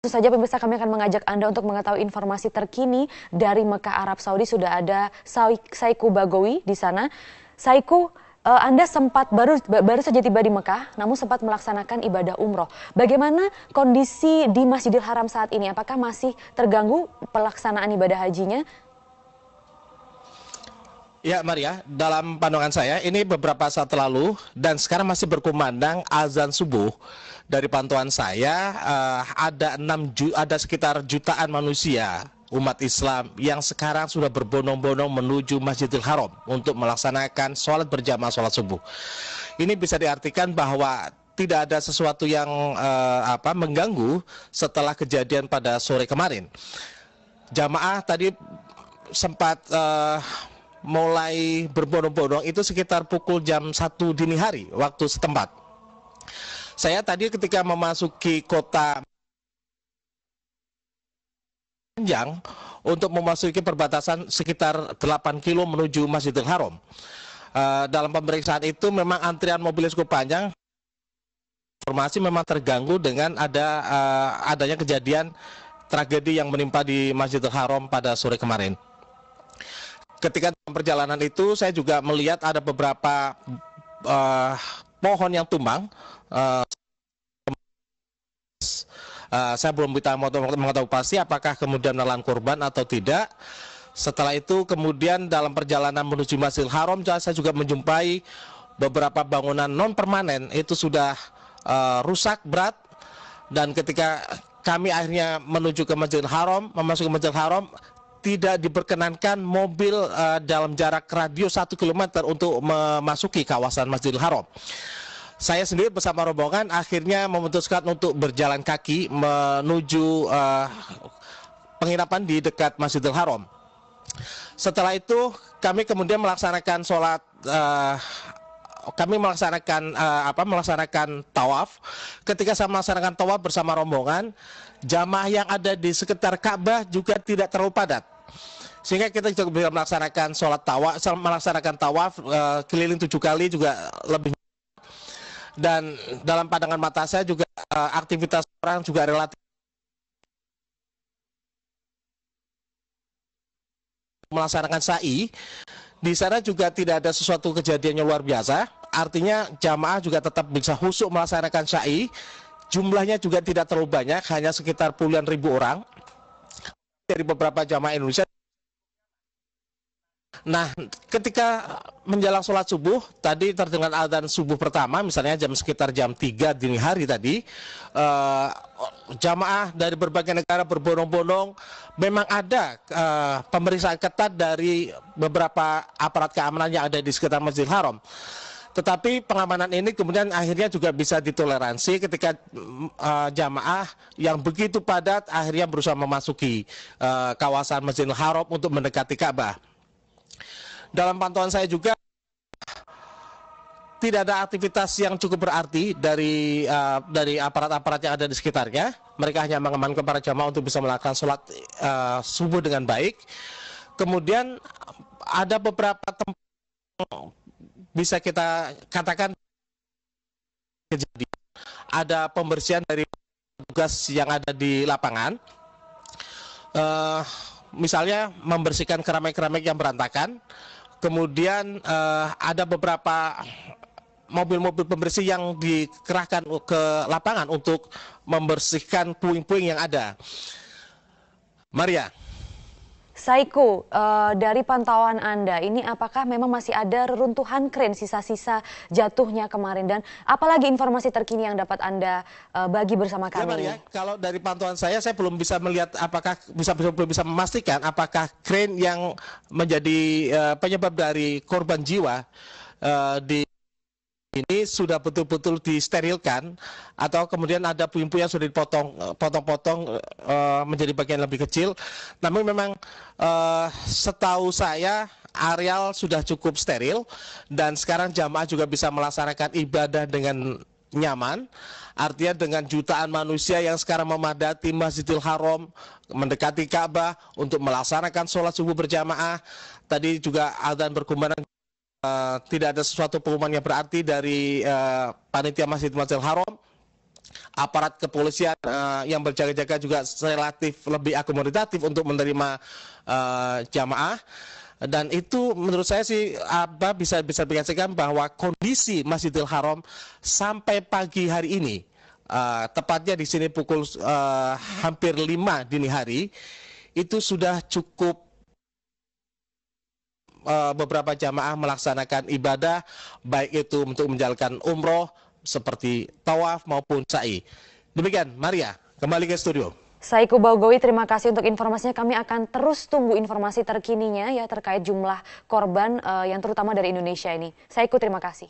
Tentu saja pemirsa, kami akan mengajak Anda untuk mengetahui informasi terkini dari Mekah, Arab Saudi. Sudah ada Saiku Bagowi di sana. Saiku, Anda sempat baru saja tiba di Mekah, namun sempat melaksanakan ibadah umroh. Bagaimana kondisi di Masjidil Haram saat ini? Apakah masih terganggu pelaksanaan ibadah hajinya? Ya Maria, dalam pandangan saya ini beberapa saat lalu dan sekarang masih berkumandang azan subuh. Dari pantauan saya ada sekitar jutaan manusia umat Islam yang sekarang sudah berbondong-bondong menuju Masjidil Haram untuk melaksanakan sholat berjamaah sholat subuh. Ini bisa diartikan bahwa tidak ada sesuatu yang mengganggu setelah kejadian pada sore kemarin. Jamaah tadi sempat mulai berbondong-bondong itu sekitar pukul jam 1 dini hari waktu setempat. Saya tadi ketika memasuki kota panjang untuk memasuki perbatasan sekitar 8 kilo menuju Masjidil Haram. Dalam pemeriksaan itu memang antrian mobil cukup panjang. Informasi memang terganggu dengan adanya kejadian tragedi yang menimpa di Masjidil Haram pada sore kemarin. Ketika dalam perjalanan itu saya juga melihat ada beberapa pohon yang tumbang. Saya belum bisa mengetahui pasti apakah kemudian menelan korban atau tidak. Setelah itu kemudian dalam perjalanan menuju Masjidil Haram saya juga menjumpai beberapa bangunan non permanen itu sudah rusak berat, dan ketika kami akhirnya menuju ke Masjidil Haram, memasuki Masjidil Haram, tidak diperkenankan mobil dalam jarak radius 1 km untuk memasuki kawasan Masjidil Haram. Saya sendiri bersama rombongan akhirnya memutuskan untuk berjalan kaki menuju penginapan di dekat Masjidil Haram. Setelah itu kami kemudian melaksanakan sholat, melaksanakan tawaf. Ketika saya melaksanakan tawaf bersama rombongan, jamaah yang ada di sekitar Ka'bah juga tidak terlalu padat. Sehingga kita juga bisa melaksanakan sholat tawaf, keliling 7 kali juga lebih. Dan dalam pandangan mata saya juga aktivitas orang juga relatif melaksanakan sa'i. Di sana juga tidak ada sesuatu kejadian yang luar biasa. Artinya jamaah juga tetap bisa khusyuk melaksanakan sa'i. Jumlahnya juga tidak terlalu banyak, hanya sekitar puluhan ribu orang dari beberapa jamaah Indonesia. Nah, ketika menjelang sholat subuh, tadi terdengar adzan subuh pertama, misalnya sekitar jam 3 dini hari tadi, jamaah dari berbagai negara berbondong-bondong. Memang ada pemeriksaan ketat dari beberapa aparat keamanan yang ada di sekitar Masjidil Haram. Tetapi pengamanan ini kemudian akhirnya juga bisa ditoleransi ketika jamaah yang begitu padat akhirnya berusaha memasuki kawasan Masjidil Haram untuk mendekati Ka'bah. Dalam pantauan saya juga tidak ada aktivitas yang cukup berarti dari aparat-aparat yang ada di sekitarnya. Mereka hanya mengamankan para jamaah untuk bisa melakukan sholat subuh dengan baik. Kemudian ada beberapa tempat yang bisa kita katakan kejadian. Ada pembersihan dari tugas yang ada di lapangan. Misalnya membersihkan keramik-keramik yang berantakan. Kemudian ada beberapa mobil-mobil pembersih yang dikerahkan ke lapangan untuk membersihkan puing-puing yang ada. Maria. Saiku, dari pantauan Anda, ini apakah memang masih ada reruntuhan kren sisa-sisa jatuhnya kemarin? Dan apalagi informasi terkini yang dapat Anda bagi bersama kami? Ya Maria, kalau dari pantauan saya belum bisa melihat belum bisa memastikan apakah kren yang menjadi penyebab dari korban jiwa di ini sudah betul-betul disterilkan atau kemudian ada puing-puing yang sudah dipotong-potong menjadi bagian lebih kecil. Namun memang setahu saya areal sudah cukup steril dan sekarang jamaah juga bisa melaksanakan ibadah dengan nyaman. Artinya dengan jutaan manusia yang sekarang memadati Masjidil Haram, mendekati Ka'bah untuk melaksanakan sholat subuh berjamaah. Tadi juga adzan berkumandang. Tidak ada sesuatu pengumuman yang berarti dari panitia Masjidil Haram. aparat kepolisian yang berjaga-jaga juga relatif lebih akomodatif untuk menerima jamaah. Dan itu menurut saya sih bisa dikatakan bahwa kondisi Masjidil Haram sampai pagi hari ini, tepatnya di sini pukul hampir 5 dini hari, itu sudah cukup beberapa jamaah melaksanakan ibadah, baik itu untuk menjalankan umroh seperti tawaf maupun sa'i. Demikian, Maria, kembali ke studio. Saiku Bagowi, terima kasih untuk informasinya. Kami akan terus tunggu informasi terkininya ya terkait jumlah korban yang terutama dari Indonesia ini. Saiku, terima kasih.